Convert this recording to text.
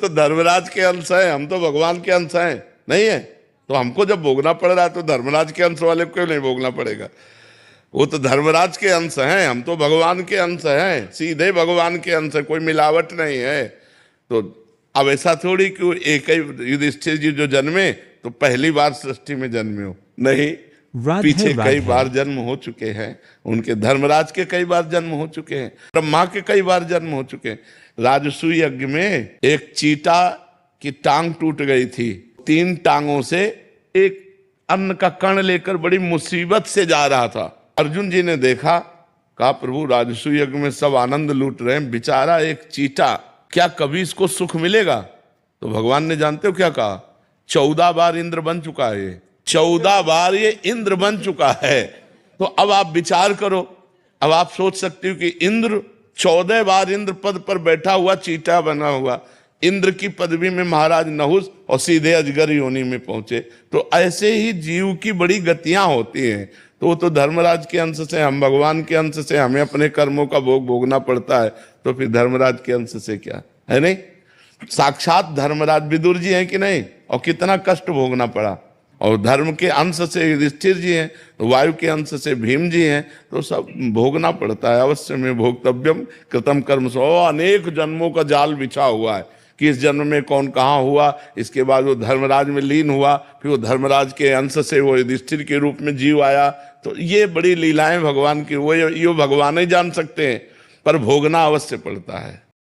तो धर्मराज के अंश है, हम तो भगवान के अंश हैं, नहीं है? तो हमको जब भोगना पड़ रहा है तो धर्मराज के अंश वाले को क्यों नहीं भोगना पड़ेगा? वो तो धर्मराज के अंश हैं, हम तो भगवान के अंश हैं, सीधे भगवान के अंश है, कोई मिलावट नहीं है। तो अब ऐसा थोड़ी कि एक ही युधिष्ठिर जी जो जन्मे तो पहली बार सृष्टि में जन्मे हो, नहीं, पीछे कई बार जन्म हो चुके हैं। उनके धर्मराज के कई बार जन्म हो चुके हैं, ब्रह्मा के कई बार जन्म हो चुके हैं। राजसूय यज्ञ में एक चीता की टांग टूट गई थी, 3 टांगों से एक अन्न का कण लेकर बड़ी मुसीबत से जा रहा था। अर्जुन जी ने देखा, कहा प्रभु राजसूय यज्ञ में सब आनंद लूट रहे हैं, बेचारा एक चीता, क्या कभी इसको सुख मिलेगा? तो भगवान ने जानते हो क्या कहा? 14 बार इंद्र बन चुका है ये, 14 बार ये इंद्र बन चुका है। तो अब आप विचार करो, अब आप सोच सकते हो कि इंद्र 14 बार इंद्र पद पर बैठा हुआ चीता बना हुआ, इंद्र की पदवी में महाराज नहुस और सीधे अजगर योनि में पहुंचे। तो ऐसे ही जीव की बड़ी गतियां होती हैं। तो वो तो धर्मराज के अंश से, हम भगवान के अंश से, हमें अपने कर्मों का भोग भोगना पड़ता है, तो फिर धर्मराज के अंश से क्या है? नहीं, साक्षात धर्मराज विदुर जी हैं कि नहीं, और कितना कष्ट भोगना पड़ा। और धर्म के अंश से युधिष्ठिर जी हैं, तो वायु के अंश से भीम जी हैं, तो सब भोगना पड़ता है। अवश्य में भोक्तव्यम कृतम कर्म सो, अनेक जन्मों का जाल बिछा हुआ है कि इस जन्म में कौन कहाँ हुआ, इसके बाद वो धर्मराज में लीन हुआ, फिर वो धर्मराज के अंश से वो युधिष्ठिर के रूप में जीव आया। तो ये बड़ी लीलाएं भगवान की, वो ये भगवान ही जान सकते हैं, पर भोगना अवश्य पड़ता है।